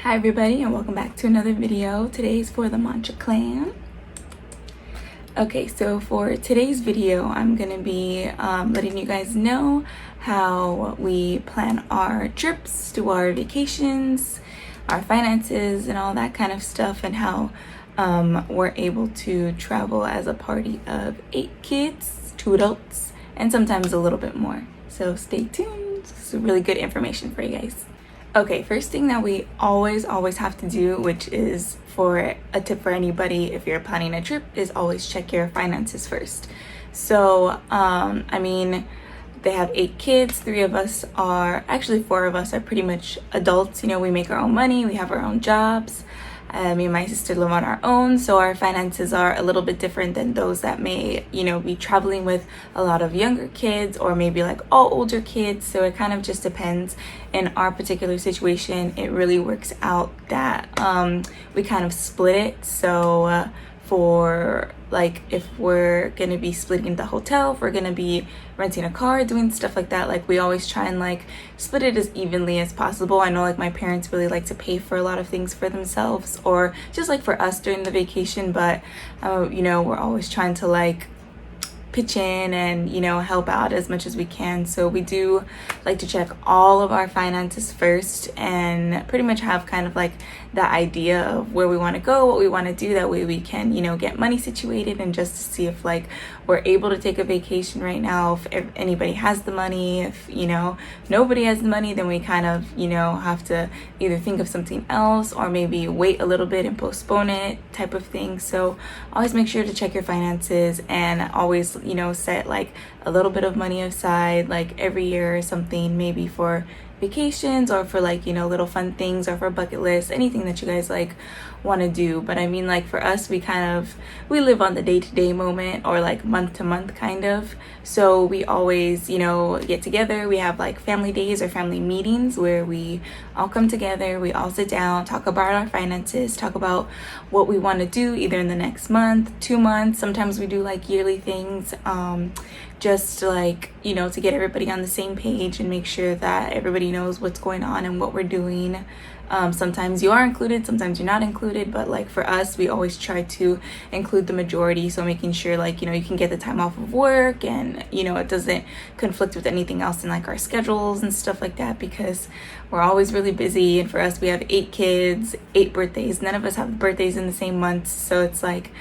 Hi everybody and welcome back to another video. Today's for the Mancha Clan. Okay, so for today's video, I'm gonna be letting you guys know how we plan our trips, do our vacations, our finances and all that kind of stuff, and how we're able to travel as a party of 8 kids, 2 adults, and sometimes a little bit more. So stay tuned. This is really good information for you guys. Okay, first thing that we always have to do, which is for a tip for anybody if you're planning a trip, is always check your finances first. So I mean, they have 8 kids, 4 of us are pretty much adults. You know, we make our own money, we have our own jobs. Me and my sister live on our own, so our finances are a little bit different than those that may, you know, be traveling with a lot of younger kids or maybe like all older kids. So it kind of just depends. In our particular situation, it really works out that we kind of split it. So for like if we're gonna be splitting the hotel, if we're gonna be renting a car, doing stuff like that, like we always try and like split it as evenly as possible. I know like my parents really like to pay for a lot of things for themselves or just like for us during the vacation, but you know, we're always trying to like pitch in and, you know, help out as much as we can. So we do like to check all of our finances first and pretty much have kind of like the idea of where we want to go, what we want to do. That way we can, you know, get money situated and just to see if like we're able to take a vacation right now, if anybody has the money. If, you know, nobody has the money, then we kind of, you know, have to either think of something else or maybe wait a little bit and postpone it type of thing. So always make sure to check your finances and always, you know, set like a little bit of money aside like every year or something, maybe for vacations or for like, you know, little fun things or for bucket lists, anything that you guys like want to do. But I mean, like for us, we live on the day-to-day moment or like month-to-month kind of. So we always, you know, get together. We have like family days or family meetings where we all come together, we all sit down, talk about our finances, talk about what we want to do either in the next month, 2 months. Sometimes we do like yearly things, just like, you know, to get everybody on the same page and make sure that everybody knows what's going on and what we're doing. Sometimes you are included, sometimes you're not included, but like for us, we always try to include the majority. So making sure like, you know, you can get the time off of work and, you know, it doesn't conflict with anything else in like our schedules and stuff like that, because we're always really busy. And for us, we have 8 kids, 8 birthdays. None of us have birthdays in the same month. So it's like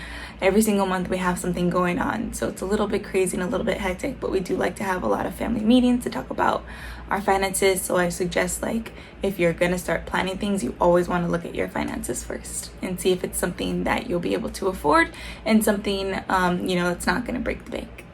every single month we have something going on. So it's a little bit crazy and a little bit hectic, but we do like to have a lot of family meetings to talk about our finances. So I suggest like if you're gonna start planning things, you always want to look at your finances first and see if it's something that you'll be able to afford and something, you know, that's not gonna break the bank.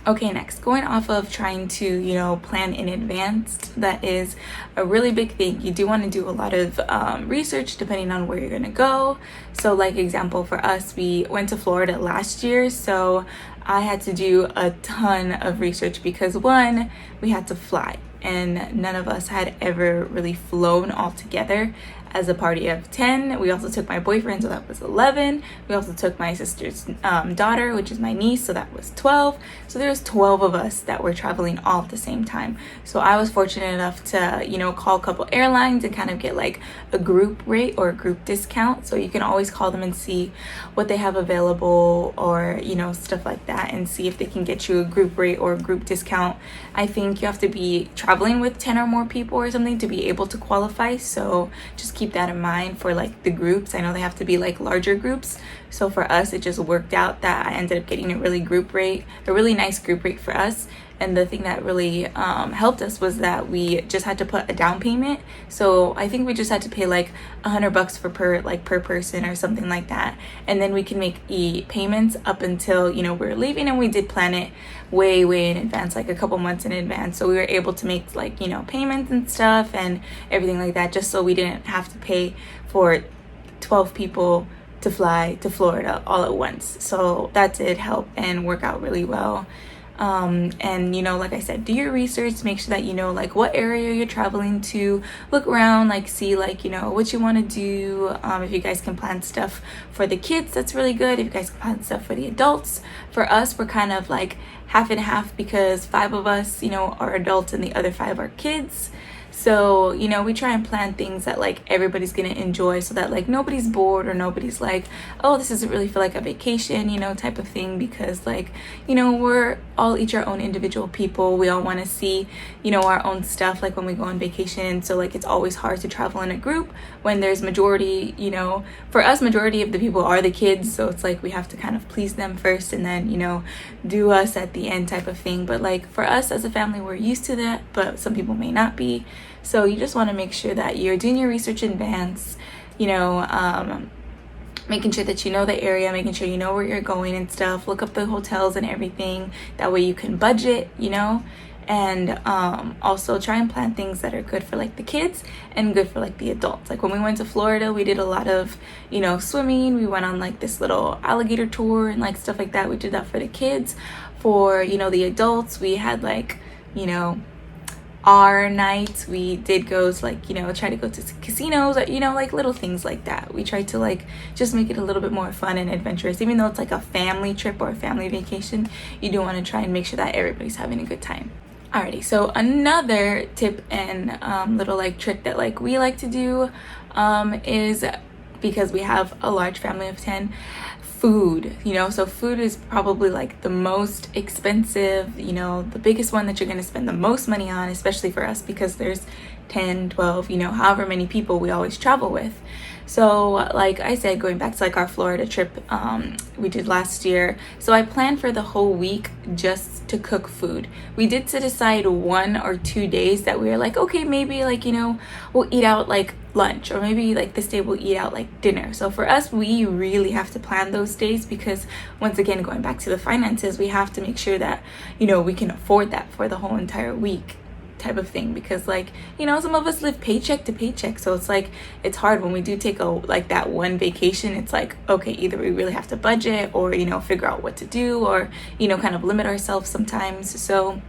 Okay, next, going off of trying to, you know, plan in advance, that is a really big thing. You do want to do a lot of research depending on where you're going to go. So like example for us, we went to Florida last year, so I had to do a ton of research because one, we had to fly and none of us had ever really flown all together as a party of 10. We also took my boyfriend, so that was 11. We also took my sister's daughter, which is my niece, so that was 12. So there was 12 of us that were traveling all at the same time. So I was fortunate enough to, you know, call a couple airlines and kind of get like a group rate or a group discount. So you can always call them and see what they have available or, you know, stuff like that, and see if they can get you a group rate or a group discount. I think you have to be traveling with 10 or more people or something to be able to qualify. So just keep that in mind for like the groups. I know they have to be like larger groups. So for us, it just worked out that I ended up getting a really nice group rate for us. And the thing that really helped us was that we just had to put a down payment. So I think we just had to pay like $100 for per person or something like that. And then we can make payments up until, you know, we're leaving, and we did plan it way in advance, like a couple months in advance. So we were able to make like, you know, payments and stuff and everything like that, just so we didn't have to pay for 12 people to fly to Florida all at once. So that did help and work out really well. And you know, like I said, do your research, make sure that you know like what area you're traveling to, look around, like see like, you know, what you want to do. If you guys can plan stuff for the kids, that's really good. If you guys can plan stuff for the adults. For us, we're kind of like half and half because 5 of us, you know, are adults and the other 5 are kids. So, you know, we try and plan things that like everybody's gonna enjoy, so that like nobody's bored or nobody's like, oh, this doesn't really feel like a vacation, you know, type of thing. Because like, you know, we're all each our own individual people. We all want to see, you know, our own stuff like when we go on vacation. So like it's always hard to travel in a group when there's majority, you know, for us majority of the people are the kids, so it's like we have to kind of please them first and then, you know, do us at the end type of thing. But like for us as a family, we're used to that, but some people may not be. So you just want to make sure that you're doing your research in advance, you know, making sure that you know the area, making sure you know where you're going and stuff. Look up the hotels and everything. That way you can budget, you know. And also try and plan things that are good for like the kids and good for like the adults. Like when we went to Florida, we did a lot of, you know, swimming. We went on like this little alligator tour and like stuff like that. We did that for the kids. For, you know, the adults, we had like, you know, our nights we did go to like, you know, try to go to casinos, or, you know, like little things like that. We tried to like just make it a little bit more fun and adventurous. Even though it's like a family trip or a family vacation, you do want to try and make sure that everybody's having a good time. Alrighty, so another tip and little like trick that like we like to do is, because we have a large family of 10, food, you know. So food is probably like the most expensive, you know, the biggest one that you're going to spend the most money on, especially for us because there's 10, 12, you know, however many people we always travel with. So like I said, going back to like our Florida trip we did last year, so I planned for the whole week just to cook food. We did set aside 1 or 2 days that we were like, okay, maybe like, you know, we'll eat out like lunch, or maybe like this day we'll eat out like dinner. So for us, we really have to plan those days, because once again, going back to the finances, we have to make sure that, you know, we can afford that for the whole entire week type of thing. Because like, you know, some of us live paycheck to paycheck, so it's like it's hard when we do take a like that one vacation. It's like, okay, either we really have to budget, or, you know, figure out what to do, or, you know, kind of limit ourselves sometimes. So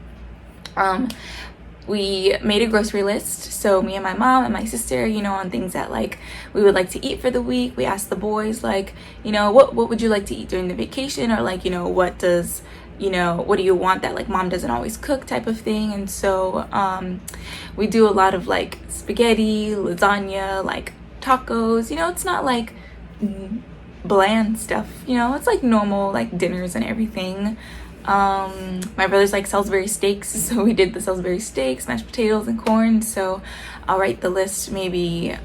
we made a grocery list, so me and my mom and my sister, you know, on things that like we would like to eat for the week. We asked the boys like, you know, what would you like to eat during the vacation, or like, you know, what do you want that like mom doesn't always cook type of thing. And so we do a lot of like spaghetti, lasagna, like tacos, you know. It's not like bland stuff, you know, it's like normal like dinners and everything. My brother's like Salisbury steaks, so we did the Salisbury steaks, mashed potatoes and corn. So I'll write the list maybe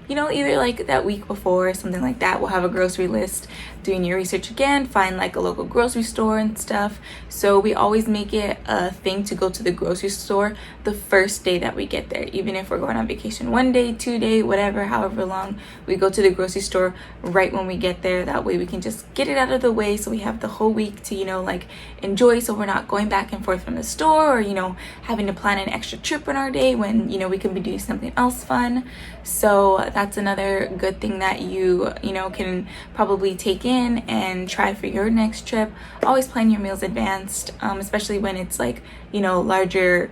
you know, either like that week before or something like that. We'll have a grocery list, doing your research again, find like a local grocery store and stuff. So we always make it a thing to go to the grocery store the first day that we get there. Even if we're going on vacation 1 day, 2 day, whatever, however long, we go to the grocery store right when we get there. That way we can just get it out of the way, so we have the whole week to, you know, like enjoy, so we're not going back and forth from the store, or, you know, having to plan an extra trip in our day when, you know, we can be doing something else fun. So that's another good thing that you know, can probably take in and try for your next trip. Always plan your meals advanced, especially when it's like, you know, larger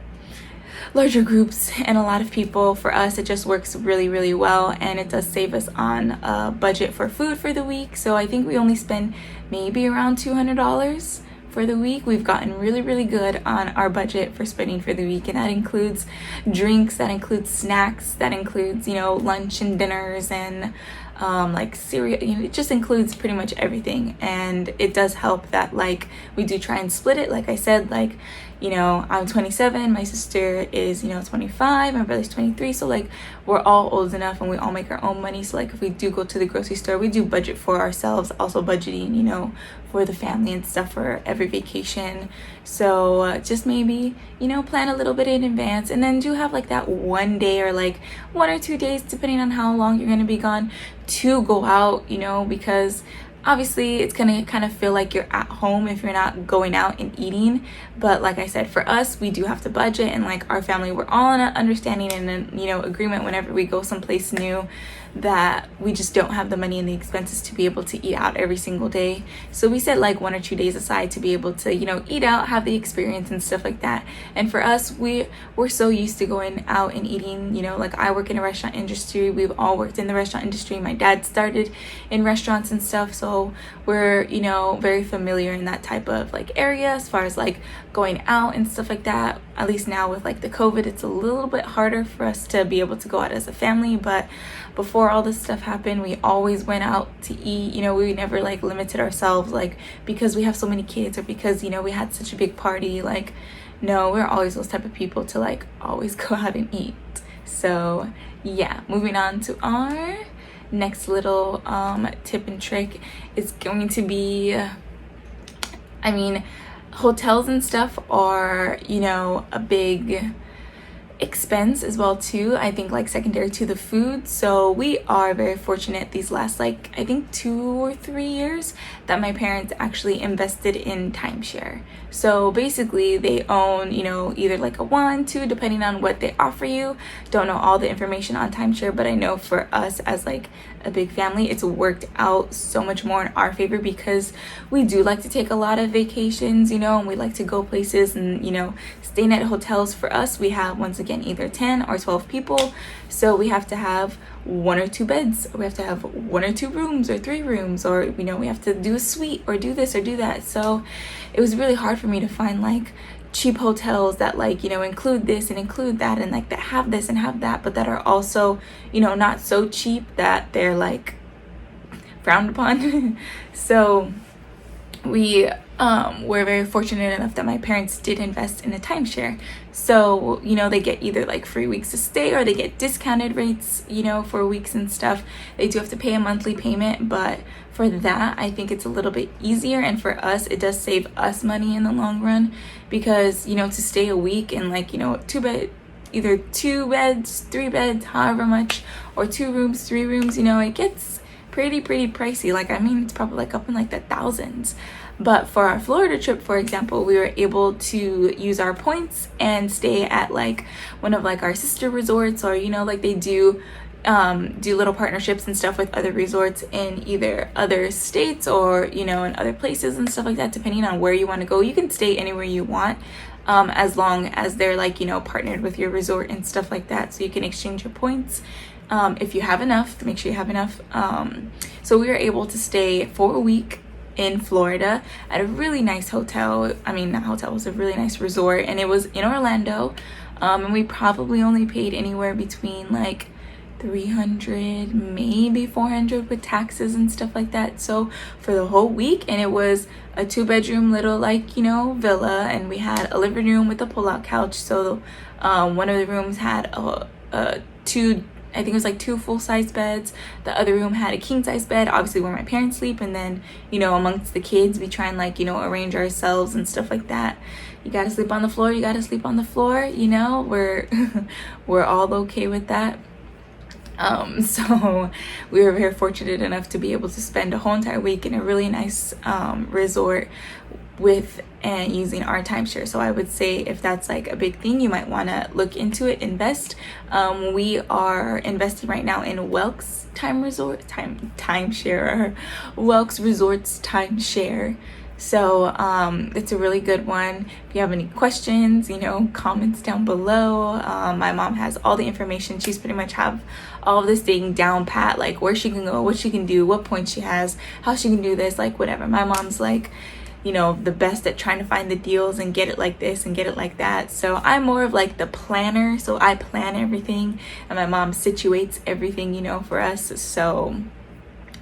groups and a lot of people. For us, it just works really, really well, and it does save us on a budget for food for the week. So I think we only spend maybe around $200 for the week. We've gotten really, really good on our budget for spending for the week, and that includes drinks, that includes snacks, that includes, you know, lunch and dinners, and like cereal, you know, it just includes pretty much everything. And it does help that like we do try and split it. Like I said, like, you know, I'm 27, my sister is, you know, 25, my brother's 23, so like we're all old enough and we all make our own money. So like if we do go to the grocery store, we do budget for ourselves, also budgeting, you know, for the family and stuff for every vacation. So just maybe, you know, plan a little bit in advance, and then do have like that 1 day or like 1 or 2 days, depending on how long you're going to be gone, to go out, you know, because obviously it's gonna kind of feel like you're at home if you're not going out and eating. But like I said, for us, we do have to budget, and like our family, we're all in an understanding and, you know, agreement whenever we go someplace new, that we just don't have the money and the expenses to be able to eat out every single day. So we set like 1 or 2 days aside to be able to, you know, eat out, have the experience and stuff like that. And for us, we're so used to going out and eating, you know, like I work in a restaurant industry. We've all worked in the restaurant industry. My dad started in restaurants and stuff, so we're, you know, very familiar in that type of like area as far as like going out and stuff like that. at least now with like the COVID, it's a little bit harder for us to be able to go out as a family. But before all this stuff happened, we always went out to eat. You know, we never like limited ourselves like because we have so many kids or because, you know, we had such a big party. Like, no, we're always those type of people to like always go out and eat. So yeah, moving on to our next little tip and trick is going to be, I mean, hotels and stuff are, you know, a big expense as well too. I think like secondary to the food. So we are very fortunate these last like I think 2 or 3 years that my parents actually invested in timeshare. So basically they own, you know, either like a 1, 2 depending on what they offer you. Don't know all the information on timeshare, but I know for us as like a big family, it's worked out so much more in our favor because we do like to take a lot of vacations, you know, and we like to go places, and you know, staying at hotels for us, we have once again either 10 or 12 people, so we have to have 1 or 2 beds, or we have to have 1 or 2 rooms or 3 rooms, or you know, we have to do a suite or do this or do that. So it was really hard for me to find like cheap hotels that like, you know, include this and include that and like that have this and have that, but that are also, you know, not so cheap that they're like frowned upon. So we were very fortunate enough that my parents did invest in a timeshare. So, you know, they get either like free weeks to stay or they get discounted rates, you know, for weeks and stuff. They do have to pay a monthly payment, but for that, I think it's a little bit easier. And for us, it does save us money in the long run because, you know, to stay a week in like, you know, either 2 beds, 3 beds, however much, or 2 rooms, 3 rooms, you know, it gets pretty pricey. Like, I mean, it's probably like up in like the thousands. But for our Florida trip, for example, we were able to use our points and stay at like one of like our sister resorts, or you know, like they do little partnerships and stuff with other resorts in either other states or, you know, in other places and stuff like that. Depending on where you want to go, you can stay anywhere you want, as long as they're like, you know, partnered with your resort and stuff like that. So you can exchange your points if you have enough. Make sure you have enough. So we were able to stay for a week in Florida at a really nice hotel. I mean, that hotel was a really nice resort, and it was in Orlando. And we probably only paid anywhere between like $300, maybe $400 with taxes and stuff like that. So for the whole week, and it was a 2-bedroom little like, you know, villa, and we had a living room with a pull-out couch. So one of the rooms had I think it was like 2 full-size beds. The other room had a king-size bed, obviously where my parents sleep. And then, you know, amongst the kids, we try and like, you know, arrange ourselves and stuff like that. You gotta sleep on the floor, you gotta sleep on the floor, you know, we're all okay with that. So we were very fortunate enough to be able to spend a whole entire week in a really nice resort with and using our timeshare. So I would say if that's like a big thing, you might want to look into it, invest. We are investing right now in Welk's timeshare, Welk's Resorts timeshare. So it's a really good one. If you have any questions, you know, comments down below. My mom has all the information. She's pretty much have all of this thing down pat, like where she can go, what she can do, what points she has, how she can do this, like whatever. My mom's like, you know, the best at trying to find the deals and get it like this and get it like that. So I'm more of like the planner. So I plan everything and my mom situates everything, you know, for us. So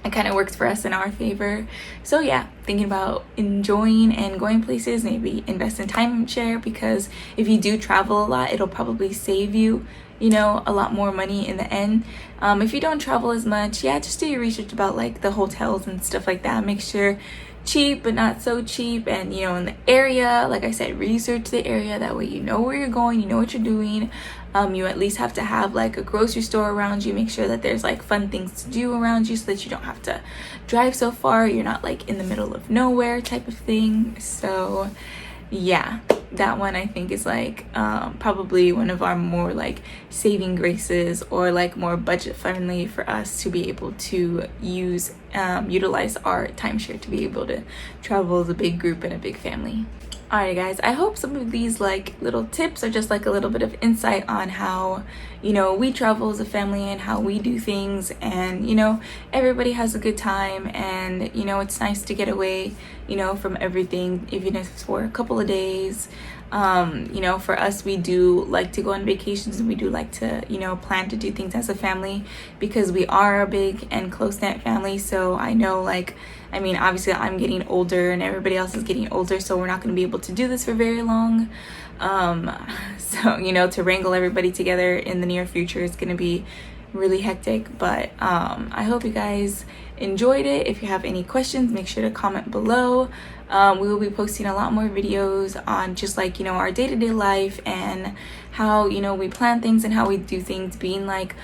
it kind of works for us in our favor. So yeah, thinking about enjoying and going places, maybe invest in timeshare, because if you do travel a lot, it'll probably save you, you know, a lot more money in the end. If you don't travel as much, yeah, just do your research about like the hotels and stuff like that. Make sure cheap but not so cheap, and you know, in the area, like I said, research the area. That way you know where you're going, you know what you're doing. You at least have to have like a grocery store around you. Make sure that there's like fun things to do around you so that you don't have to drive so far. You're not like in the middle of nowhere type of thing. So yeah, that one I think is like probably one of our more like saving graces, or like more budget friendly for us to be able to utilize our timeshare to be able to travel as a big group and a big family. Alright guys, I hope some of these like little tips are just like a little bit of insight on how, you know, we travel as a family and how we do things, and you know, everybody has a good time, and you know, it's nice to get away, you know, from everything, even if it's for a couple of days. You know, for us, we do like to go on vacations, and we do like to, you know, plan to do things as a family, because we are a big and close-knit family. So I know, like, I mean, obviously I'm getting older and everybody else is getting older, so we're not going to be able to do this for very long. So, you know, to wrangle everybody together in the near future is going to be really hectic. But I hope you guys enjoyed it. If you have any questions, make sure to comment below. We will be posting a lot more videos on just, like, you know, our day-to-day life and how, you know, we plan things and how we do things, being like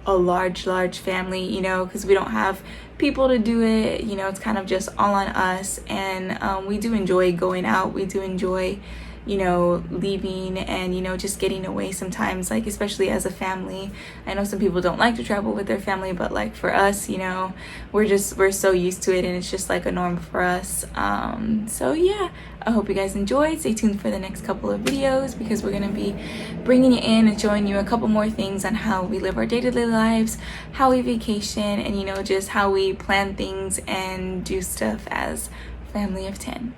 a large family, you know, because we don't have people to do it. You know, it's kind of just all on us. And we do enjoy going out. We do enjoy, you know, leaving and, you know, just getting away sometimes, like, especially as a family. I know some people don't like to travel with their family, but like for us, you know, we're so used to it, and it's just like a norm for us. So yeah, I hope you guys enjoyed. Stay tuned for the next couple of videos, because we're going to be bringing you in and showing you a couple more things on how we live our day-to-day lives, how we vacation, and, you know, just how we plan things and do stuff as family of 10.